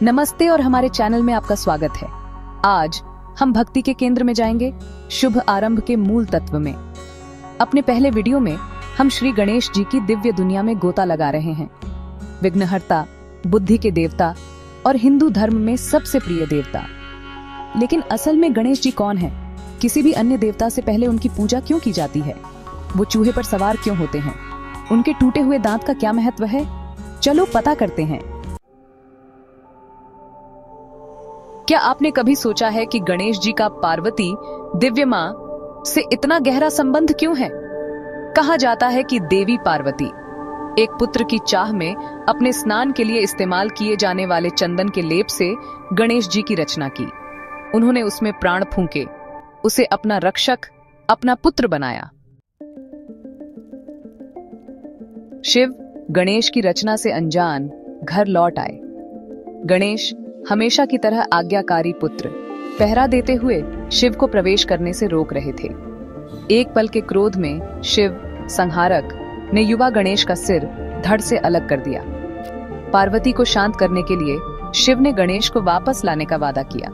नमस्ते और हमारे चैनल में आपका स्वागत है। आज हम भक्ति के केंद्र में जाएंगे, शुभ आरंभ के मूल तत्व में। अपने पहले वीडियो में हम श्री गणेश जी की दिव्य दुनिया में गोता लगा रहे हैं। विघ्नहर्ता, बुद्धि के देवता और हिंदू धर्म में सबसे प्रिय देवता। लेकिन असल में गणेश जी कौन है? किसी भी अन्य देवता से पहले उनकी पूजा क्यों की जाती है? वो चूहे पर सवार क्यों होते हैं? उनके टूटे हुए दांत का क्या महत्व है? चलो पता करते हैं। क्या आपने कभी सोचा है कि गणेश जी का पार्वती दिव्य मां से इतना गहरा संबंध क्यों है? कहा जाता है कि देवी पार्वती एक पुत्र की चाह में अपने स्नान के लिए इस्तेमाल किए जाने वाले चंदन के लेप से गणेश जी की रचना की। उन्होंने उसमें प्राण फूंके, उसे अपना रक्षक, अपना पुत्र बनाया। शिव गणेश की रचना से अनजान घर लौट आए। गणेश हमेशा की तरह आज्ञाकारी पुत्र पहरा देते हुए शिव को प्रवेश करने से रोक रहे थे। एक पल के क्रोध में शिव संहारक ने युवा गणेश का सिर धड़ से अलग कर दिया। पार्वती को शांत करने के लिए शिव ने गणेश को वापस लाने का वादा किया।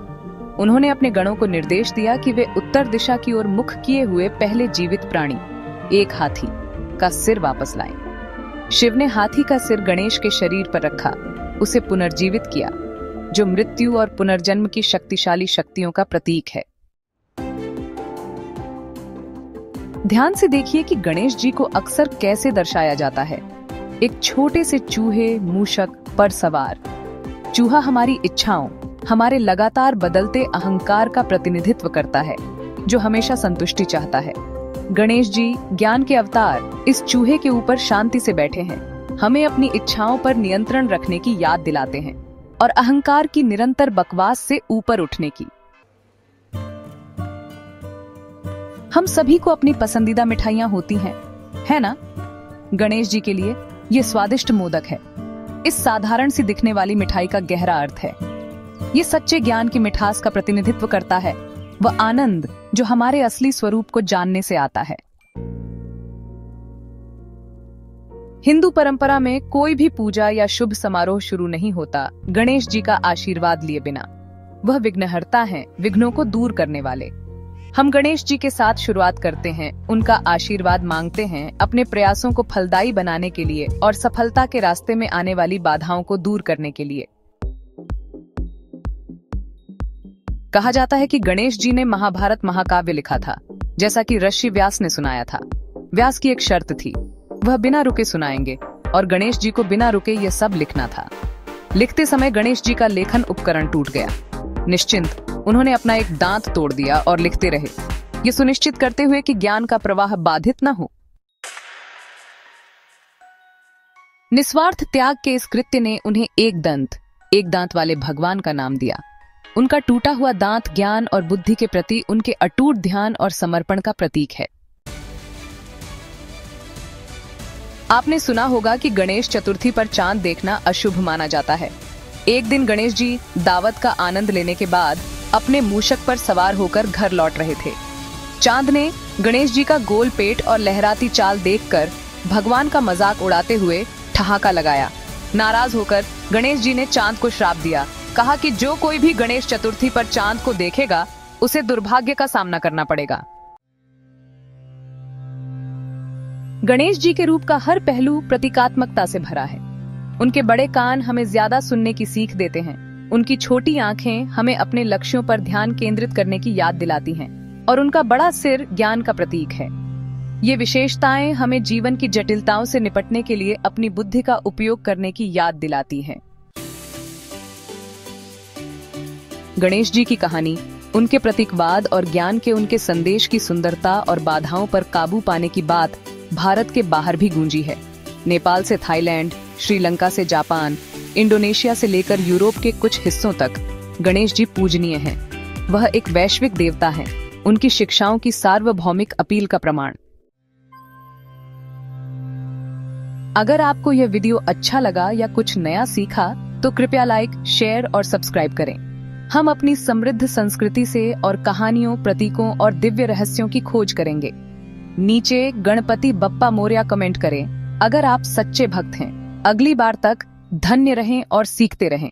उन्होंने अपने गणों को निर्देश दिया कि वे उत्तर दिशा की ओर मुख किए हुए पहले जीवित प्राणी, एक हाथी, का सिर वापस लाएं। शिव ने हाथी का सिर गणेश के शरीर पर रखा, उसे पुनर्जीवित किया, जो मृत्यु और पुनर्जन्म की शक्तिशाली शक्तियों का प्रतीक है। ध्यान से देखिए कि गणेश जी को अक्सर कैसे दर्शाया जाता है। एक छोटे से चूहे मूषक पर सवार। चूहा हमारी इच्छाओं, हमारे लगातार बदलते अहंकार का प्रतिनिधित्व करता है, जो हमेशा संतुष्टि चाहता है। गणेश जी ज्ञान के अवतार इस चूहे के ऊपर शांति से बैठे हैं, हमें अपनी इच्छाओं पर नियंत्रण रखने की याद दिलाते हैं और अहंकार की निरंतर बकवास से ऊपर उठने की। हम सभी को अपनी पसंदीदा मिठाइयां होती हैं, है ना? गणेश जी के लिए ये स्वादिष्ट मोदक है। इस साधारण सी दिखने वाली मिठाई का गहरा अर्थ है। ये सच्चे ज्ञान की मिठास का प्रतिनिधित्व करता है, वह आनंद जो हमारे असली स्वरूप को जानने से आता है। हिंदू परंपरा में कोई भी पूजा या शुभ समारोह शुरू नहीं होता गणेश जी का आशीर्वाद लिए बिना। वह विघ्नहर्ता हैं, विघ्नों को दूर करने वाले। हम गणेश जी के साथ शुरुआत करते हैं, उनका आशीर्वाद मांगते हैं अपने प्रयासों को फलदायी बनाने के लिए और सफलता के रास्ते में आने वाली बाधाओं को दूर करने के लिए। कहा जाता है कि गणेश जी ने महाभारत महाकाव्य लिखा था, जैसा कि ऋषि व्यास ने सुनाया था। व्यास की एक शर्त थी, वह बिना रुके सुनाएंगे, और गणेश जी को बिना रुके यह सब लिखना था। लिखते समय गणेश जी का लेखन उपकरण टूट गया। निश्चिंत उन्होंने अपना एक दांत तोड़ दिया और लिखते रहे, ये सुनिश्चित करते हुए कि ज्ञान का प्रवाह बाधित न हो। निस्वार्थ त्याग के इस कृत्य ने उन्हें एक दांत वाले भगवान का नाम दिया। उनका टूटा हुआ दांत ज्ञान और बुद्धि के प्रति उनके अटूट ध्यान और समर्पण का प्रतीक है। आपने सुना होगा कि गणेश चतुर्थी पर चांद देखना अशुभ माना जाता है। एक दिन गणेश जी दावत का आनंद लेने के बाद अपने मूषक पर सवार होकर घर लौट रहे थे। चांद ने गणेश जी का गोल पेट और लहराती चाल देखकर भगवान का मजाक उड़ाते हुए ठहाका लगाया। नाराज होकर गणेश जी ने चांद को श्राप दिया, कहा कि जो कोई भी गणेश चतुर्थी पर चांद को देखेगा उसे दुर्भाग्य का सामना करना पड़ेगा। गणेश जी के रूप का हर पहलू प्रतीकात्मकता से भरा है। उनके बड़े कान हमें ज्यादा सुनने की सीख देते हैं। उनकी छोटी आंखें हमें अपने लक्ष्यों पर ध्यान केंद्रित करने की याद दिलाती हैं, और उनका बड़ा सिर ज्ञान का प्रतीक है। ये विशेषताएं हमें जीवन की जटिलताओं से निपटने के लिए अपनी बुद्धि का उपयोग करने की याद दिलाती हैं। गणेश जी की कहानी, उनके प्रतीकवाद और ज्ञान के उनके संदेश की सुंदरता और बाधाओं पर काबू पाने की बात भारत के बाहर भी गूंजी है। नेपाल से थाईलैंड, श्रीलंका से जापान, इंडोनेशिया से लेकर यूरोप के कुछ हिस्सों तक गणेश जी पूजनीय हैं। वह एक वैश्विक देवता हैं, उनकी शिक्षाओं की सार्वभौमिक अपील का प्रमाण। अगर आपको यह वीडियो अच्छा लगा या कुछ नया सीखा तो कृपया लाइक, शेयर और सब्सक्राइब करें। हम अपनी समृद्ध संस्कृति से और कहानियों, प्रतीकों और दिव्य रहस्यों की खोज करेंगे। नीचे गणपति बप्पा मोरया कमेंट करें अगर आप सच्चे भक्त हैं। अगली बार तक धन्य रहें और सीखते रहें।